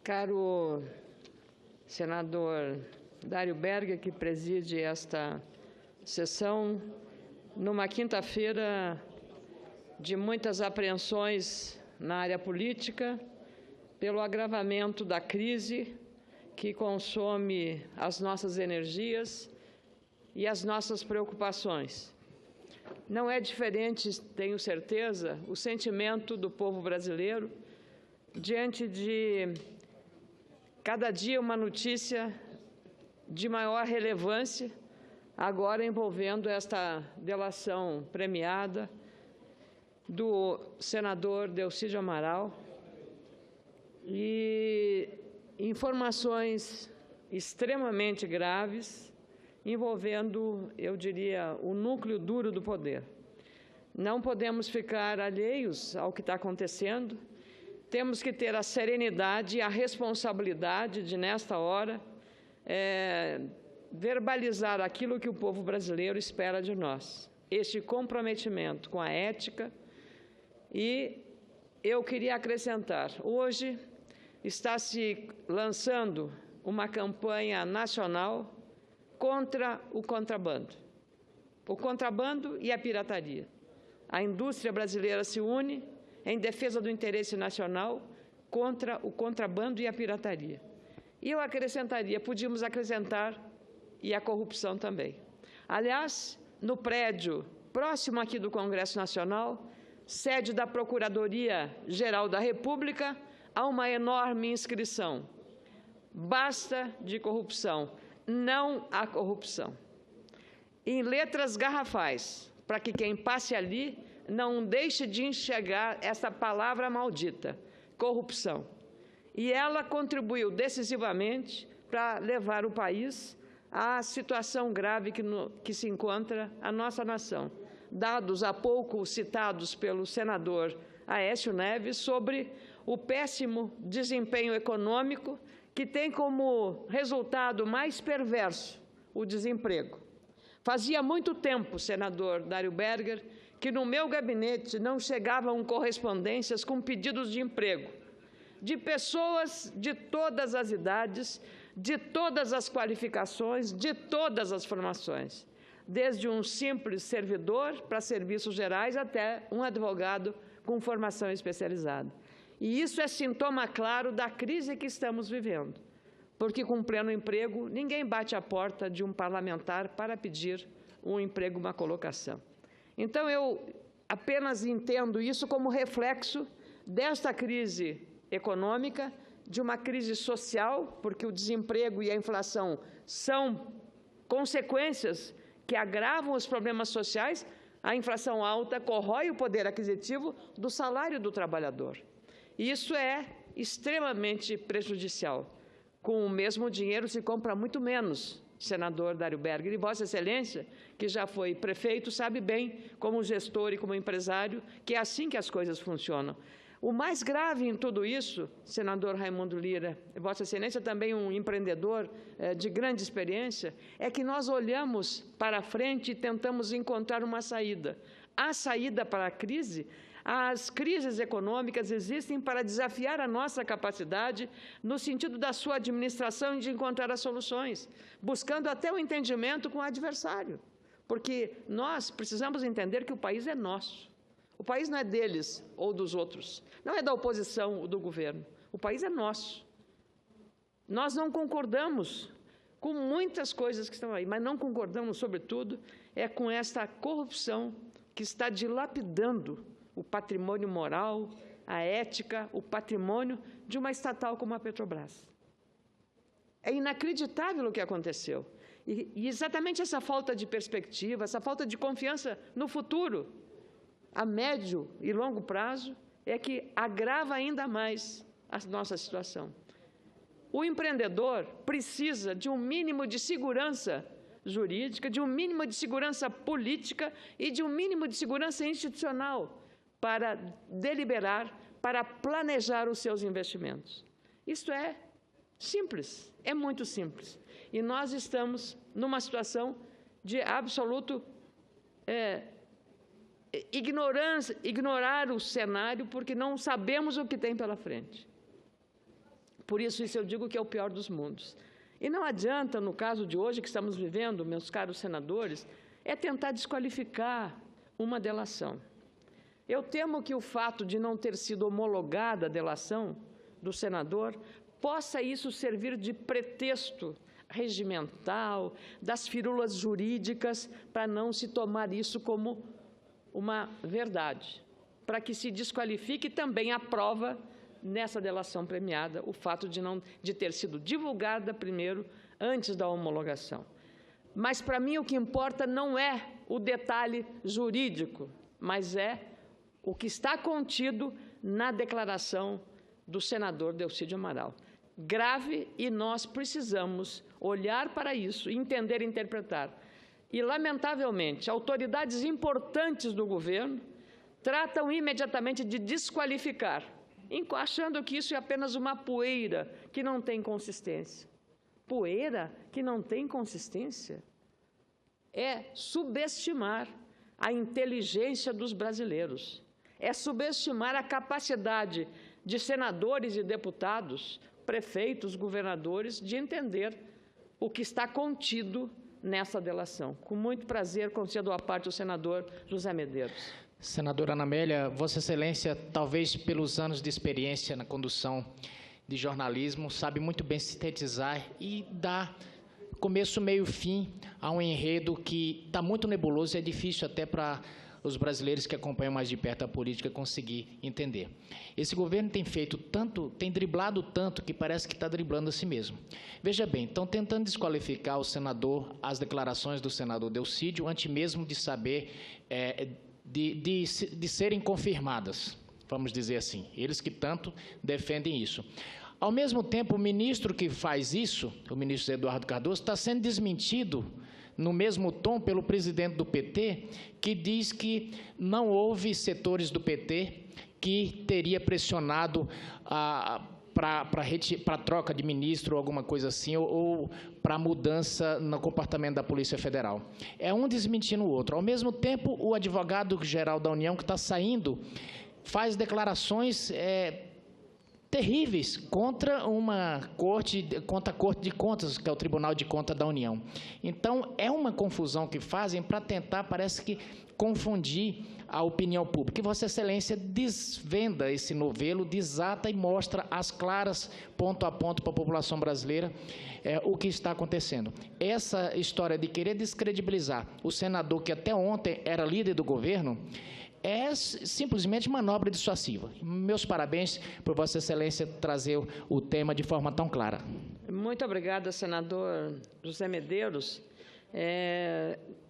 Caro senador Dário Berger, que preside esta sessão, numa quinta-feira de muitas apreensões na área política, pelo agravamento da crise que consome as nossas energias e as nossas preocupações. Não é diferente, tenho certeza, o sentimento do povo brasileiro diante de cada dia uma notícia de maior relevância, agora envolvendo esta delação premiada do senador Delcídio Amaral e informações extremamente graves envolvendo, eu diria, o núcleo duro do poder. Não podemos ficar alheios ao que está acontecendo. Temos que ter a serenidade e a responsabilidade de, nesta hora, verbalizar aquilo que o povo brasileiro espera de nós. Este comprometimento com a ética. E eu queria acrescentar, hoje está se lançando uma campanha nacional contra o contrabando e a pirataria. A indústria brasileira se une em defesa do interesse nacional contra o contrabando e a pirataria. E eu acrescentaria, podíamos acrescentar, e a corrupção também. Aliás, no prédio próximo aqui do Congresso Nacional, sede da Procuradoria-Geral da República, há uma enorme inscrição. Basta de corrupção, não há corrupção. Em letras garrafais, para que quem passe ali não deixe de enxergar essa palavra maldita, corrupção. E ela contribuiu decisivamente para levar o país à situação grave que se encontra a nossa nação. Dados há pouco citados pelo senador Aécio Neves sobre o péssimo desempenho econômico que tem como resultado mais perverso o desemprego. Fazia muito tempo, senador Dário Berger, que no meu gabinete não chegavam correspondências com pedidos de emprego de pessoas de todas as idades, de todas as qualificações, de todas as formações, desde um simples servidor para serviços gerais até um advogado com formação especializada. E isso é sintoma claro da crise que estamos vivendo, porque com pleno emprego ninguém bate a porta de um parlamentar para pedir um emprego, uma colocação. Então eu apenas entendo isso como reflexo desta crise econômica, de uma crise social, porque o desemprego e a inflação são consequências que agravam os problemas sociais. A inflação alta corrói o poder aquisitivo do salário do trabalhador. E isso é extremamente prejudicial. Com o mesmo dinheiro se compra muito menos, senador Dário Berger. E Vossa Excelência, que já foi prefeito, sabe bem, como gestor e como empresário, que é assim que as coisas funcionam. O mais grave em tudo isso, senador Raimundo Lira, Vossa Excelência também um empreendedor de grande experiência, é que nós olhamos para frente e tentamos encontrar uma saída. A saída para a crise, as crises econômicas existem para desafiar a nossa capacidade no sentido da sua administração e de encontrar as soluções, buscando até o entendimento com o adversário, porque nós precisamos entender que o país é nosso. O país não é deles ou dos outros, não é da oposição ou do governo. O país é nosso. Nós não concordamos com muitas coisas que estão aí, mas não concordamos, sobretudo, com esta corrupção que está dilapidando o patrimônio moral, a ética, o patrimônio de uma estatal como a Petrobras. É inacreditável o que aconteceu. E exatamente essa falta de perspectiva, essa falta de confiança no futuro, a médio e longo prazo, é que agrava ainda mais a nossa situação. O empreendedor precisa de um mínimo de segurança jurídica, de um mínimo de segurança política e de um mínimo de segurança institucional para deliberar, para planejar os seus investimentos. Isto é simples, é muito simples. E nós estamos numa situação de absoluto ignorar o cenário, porque não sabemos o que tem pela frente. Por isso eu digo que é o pior dos mundos. E não adianta, no caso de hoje que estamos vivendo, meus caros senadores, é tentar desqualificar uma delação. Eu temo que o fato de não ter sido homologada a delação do senador possa isso servir de pretexto regimental, das firulas jurídicas, para não se tomar isso como uma verdade, para que se desqualifique também a prova nessa delação premiada, o fato de ter sido divulgada primeiro, antes da homologação. Mas, para mim, o que importa não é o detalhe jurídico, mas é o que está contido na declaração do senador Delcídio Amaral. Grave, e nós precisamos olhar para isso, entender e interpretar. E, lamentavelmente, autoridades importantes do governo tratam imediatamente de desqualificar, achando que isso é apenas uma poeira que não tem consistência. Poeira que não tem consistência é subestimar a inteligência dos brasileiros, é subestimar a capacidade de senadores e deputados, prefeitos, governadores, de entender o que está contido nessa delação. Com muito prazer, concedo a parte ao senador José Medeiros. Senadora Ana Amélia, Vossa Excelência, talvez pelos anos de experiência na condução de jornalismo, sabe muito bem sintetizar e dar começo, meio, fim a um enredo que está muito nebuloso e é difícil até para os brasileiros que acompanham mais de perto a política conseguir entender. Esse governo tem feito tanto, tem driblado tanto que parece que está driblando a si mesmo. Veja bem, estão tentando desqualificar o senador, as declarações do senador Delcídio, antes mesmo de saber de serem confirmadas, vamos dizer assim, eles que tanto defendem isso. Ao mesmo tempo, o ministro que faz isso, o ministro Eduardo Cardoso, está sendo desmentido no mesmo tom pelo presidente do PT, que diz que não houve setores do PT que teria pressionado para troca de ministro ou alguma coisa assim, ou para mudança no comportamento da Polícia Federal. É um desmentindo o outro. Ao mesmo tempo, o advogado-geral da União, que está saindo, faz declarações terríveis contra a Corte de Contas, que é o Tribunal de Contas da União. Então, é uma confusão que fazem para tentar, parece que, confundir a opinião pública. E Vossa Excelência desvenda esse novelo, desata e mostra às claras, ponto a ponto, para a população brasileira, o que está acontecendo. Essa história de querer descredibilizar o senador, que até ontem era líder do governo, é simplesmente manobra dissuasiva. Meus parabéns por Vossa Excelência trazer o tema de forma tão clara. Muito obrigada, senador José Medeiros.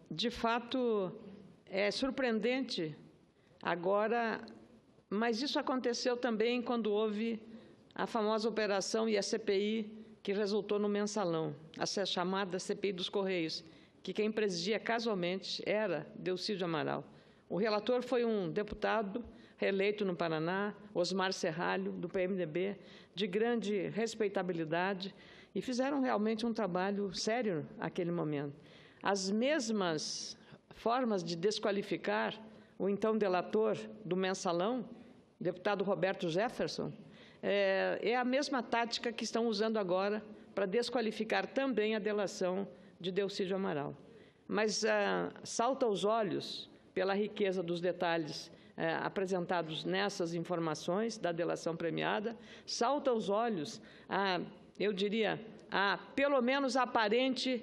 De fato, é surpreendente agora, mas isso aconteceu também quando houve a famosa operação e a CPI que resultou no Mensalão, a chamada CPI dos Correios, que quem presidia casualmente era Delcídio Amaral. O relator foi um deputado reeleito no Paraná, Osmar Serralho, do PMDB, de grande respeitabilidade, e fizeram realmente um trabalho sério naquele momento. As mesmas formas de desqualificar o então delator do Mensalão, deputado Roberto Jefferson, é a mesma tática que estão usando agora para desqualificar também a delação de Delcídio Amaral. Mas salta aos olhos, pela riqueza dos detalhes apresentados nessas informações da delação premiada, salta aos olhos, eu diria, pelo menos a aparente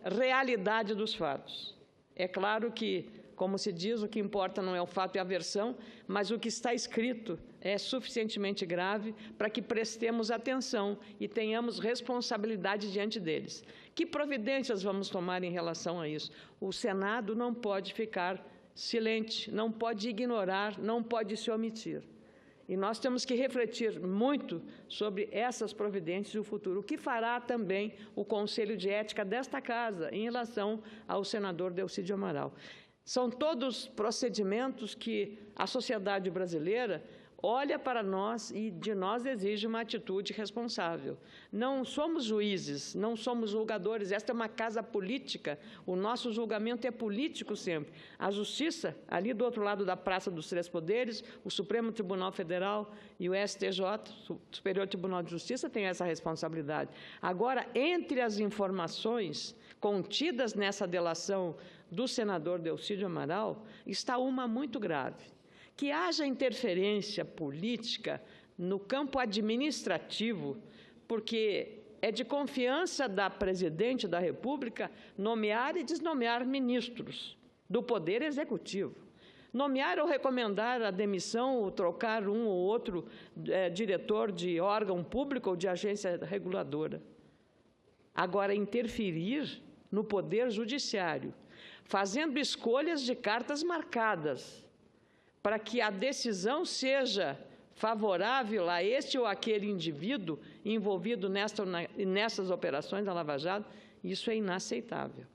realidade dos fatos. É claro que, como se diz, o que importa não é o fato e a versão, mas o que está escrito é suficientemente grave para que prestemos atenção e tenhamos responsabilidade diante deles. Que providências vamos tomar em relação a isso? O Senado não pode ficar silente, não pode ignorar, não pode se omitir. E nós temos que refletir muito sobre essas providências e o futuro. O que fará também o Conselho de Ética desta Casa em relação ao senador Delcídio Amaral? São todos procedimentos que a sociedade brasileira olha para nós e de nós exige uma atitude responsável. Não somos juízes, não somos julgadores, esta é uma casa política, o nosso julgamento é político sempre. A Justiça, ali do outro lado da Praça dos Três Poderes, o Supremo Tribunal Federal e o STJ, o Superior Tribunal de Justiça, tem essa responsabilidade. Agora, entre as informações contidas nessa delação do senador Delcídio Amaral, está uma muito grave. Que haja interferência política no campo administrativo, porque é de confiança da Presidente da República nomear e desnomear ministros do Poder Executivo. Nomear ou recomendar a demissão ou trocar um ou outro diretor de órgão público ou de agência reguladora. Agora, interferir no Poder Judiciário, fazendo escolhas de cartas marcadas, para que a decisão seja favorável a este ou aquele indivíduo envolvido nessas operações da Lava Jato, isso é inaceitável.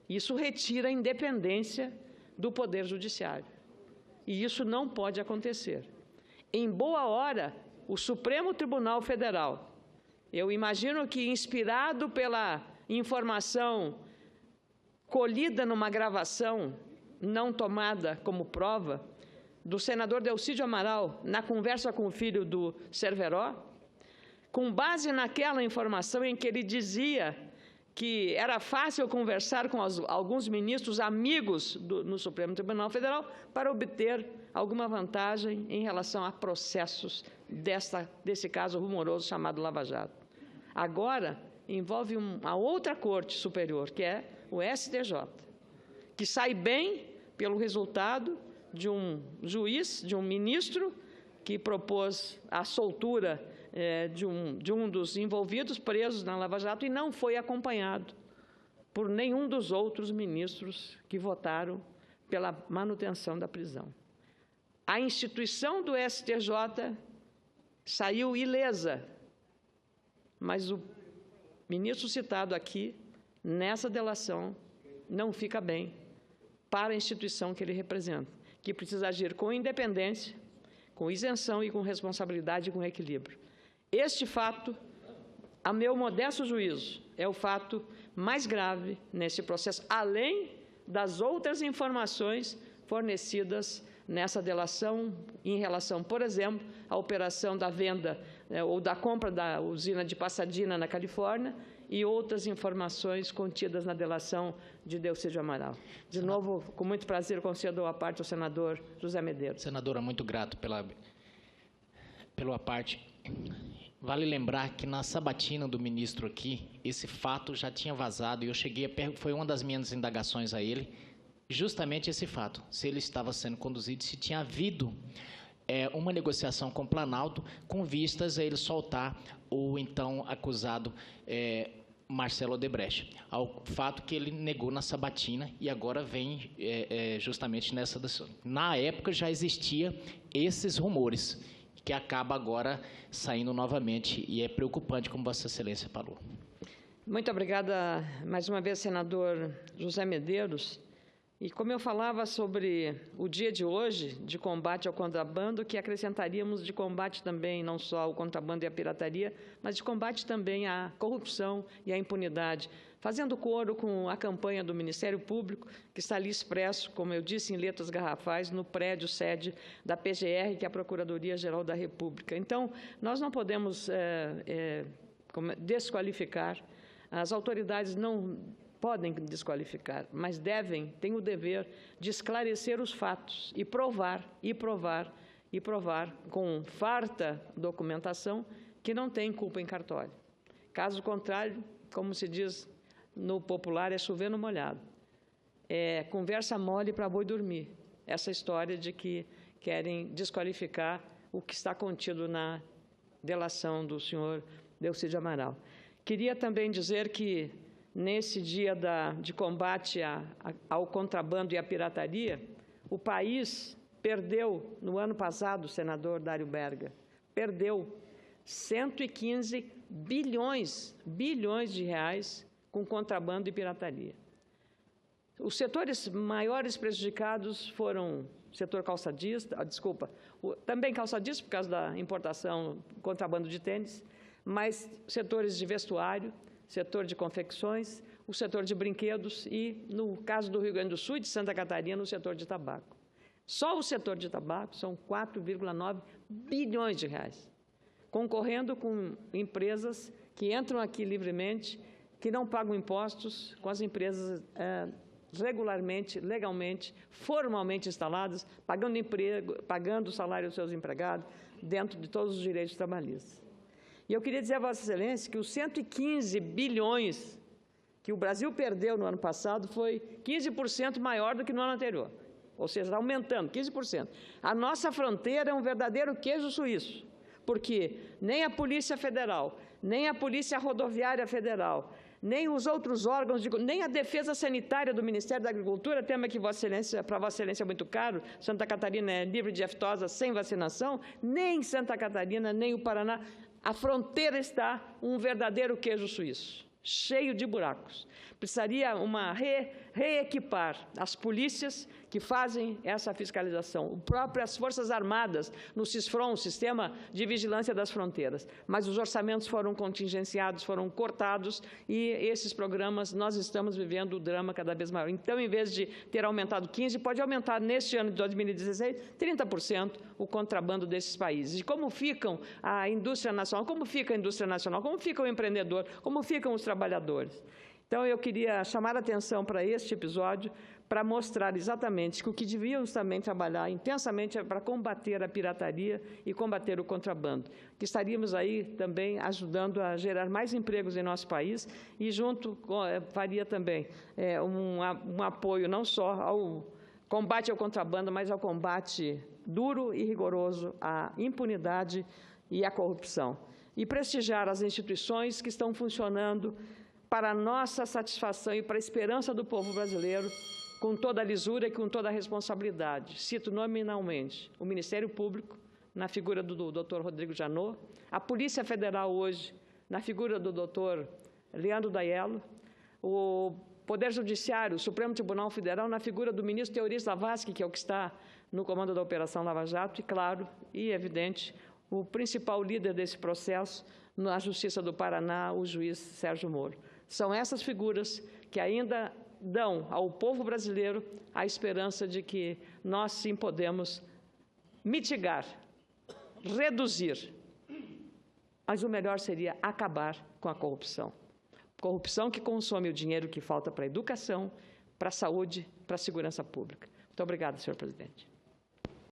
Isso retira a independência do Poder Judiciário. E isso não pode acontecer. Em boa hora, o Supremo Tribunal Federal, eu imagino que, inspirado pela informação colhida numa gravação não tomada como prova, do senador Delcídio Amaral, na conversa com o filho do Cerveró, com base naquela informação em que ele dizia que era fácil conversar com alguns ministros amigos no Supremo Tribunal Federal para obter alguma vantagem em relação a processos desse caso rumoroso chamado Lava Jato. Agora, envolve uma outra corte superior, que é o STJ, que sai bem pelo resultado de um juiz, de um ministro, que propôs a soltura de um dos envolvidos presos na Lava Jato e não foi acompanhado por nenhum dos outros ministros que votaram pela manutenção da prisão. A instituição do STJ saiu ilesa, mas o ministro citado aqui, nessa delação, não fica bem para a instituição que ele representa, que precisa agir com independência, com isenção e com responsabilidade e com equilíbrio. Este fato, a meu modesto juízo, é o fato mais grave nesse processo, além das outras informações fornecidas nessa delação em relação, por exemplo, à operação da venda ou da compra da usina de Pasadena, na Califórnia, e outras informações contidas na delação de Delcídio Amaral. De novo, com muito prazer, concedo a parte ao senador José Medeiros. Senadora, muito grato pela parte. Vale lembrar que na sabatina do ministro aqui, esse fato já tinha vazado e eu cheguei foi uma das minhas indagações a ele, justamente esse fato, se ele estava sendo conduzido, se tinha havido uma negociação com o Planalto com vistas a ele soltar o então acusado Marcelo Odebrecht, ao fato que ele negou na sabatina e agora vem justamente nessa... Na época já existia esses rumores, que acaba agora saindo novamente, e é preocupante, como Vossa Excelência falou. Muito obrigada, mais uma vez, senador José Medeiros. E como eu falava sobre o dia de hoje, de combate ao contrabando, que acrescentaríamos de combate também não só ao contrabando e à pirataria, mas de combate também à corrupção e à impunidade, fazendo coro com a campanha do Ministério Público, que está ali expresso, como eu disse, em letras garrafais, no prédio sede da PGR, que é a Procuradoria-Geral da República. Então, nós não podemos desqualificar, as autoridades não podem desqualificar, mas têm o dever de esclarecer os fatos e provar com farta documentação que não tem culpa em cartório. Caso contrário, como se diz no popular, é chover no molhado. É conversa mole para boi dormir, essa história de que querem desqualificar o que está contido na delação do senhor Delcídio Amaral. Queria também dizer que, nesse dia de combate ao contrabando e à pirataria, o país perdeu, no ano passado, senador Dário Berga, perdeu 115 bilhões de reais com contrabando e pirataria. Os setores maiores prejudicados foram setor calçadista, também calçadista por causa da importação, contrabando de tênis, mas setores de vestuário, setor de confecções, o setor de brinquedos e, no caso do Rio Grande do Sul e de Santa Catarina, o setor de tabaco. Só o setor de tabaco são 4,9 bilhões de reais, concorrendo com empresas que entram aqui livremente, que não pagam impostos, com as empresas regularmente, legalmente, formalmente instaladas, pagando emprego, pagando o salário dos seus empregados, dentro de todos os direitos trabalhistas. E eu queria dizer a Vossa Excelência que os 115 bilhões que o Brasil perdeu no ano passado foi 15% maior do que no ano anterior, ou seja, está aumentando 15%. A nossa fronteira é um verdadeiro queijo suíço, porque nem a Polícia Federal, nem a Polícia Rodoviária Federal, nem os outros órgãos, nem a Defesa Sanitária do Ministério da Agricultura, tema que para Vossa Excelência é muito caro, Santa Catarina é livre de aftosa sem vacinação, nem Santa Catarina, nem o Paraná. A fronteira está um verdadeiro queijo suíço, cheio de buracos. Precisaria reequipar as polícias que fazem essa fiscalização, as Forças Armadas no SISFRON, Sistema de Vigilância das Fronteiras. Mas os orçamentos foram contingenciados, foram cortados e esses programas, nós estamos vivendo o drama cada vez maior. Então, em vez de ter aumentado 15%, pode aumentar neste ano de 2016, 30% o contrabando desses países. E como ficam a indústria nacional, como fica a indústria nacional, como fica o empreendedor, como ficam os trabalhadores. Então, eu queria chamar a atenção para este episódio, para mostrar exatamente que o que devíamos também trabalhar intensamente é para combater a pirataria e combater o contrabando, que estaríamos aí também ajudando a gerar mais empregos em nosso país e junto faria também um apoio não só ao combate ao contrabando, mas ao combate duro e rigoroso à impunidade e à corrupção. E prestigiar as instituições que estão funcionando para a nossa satisfação e para a esperança do povo brasileiro, com toda a lisura e com toda a responsabilidade. Cito nominalmente o Ministério Público, na figura do Dr. Rodrigo Janot, a Polícia Federal hoje, na figura do Dr. Leandro Daiello, o Poder Judiciário, o Supremo Tribunal Federal, na figura do ministro Teori Zavascki, que é o que está no comando da Operação Lava Jato, e, claro, e evidente, o principal líder desse processo, na Justiça do Paraná, o juiz Sérgio Moro. São essas figuras que ainda dão ao povo brasileiro a esperança de que nós sim podemos mitigar, reduzir, mas o melhor seria acabar com a corrupção. Corrupção que consome o dinheiro que falta para a educação, para a saúde, para a segurança pública. Muito obrigada, senhor presidente.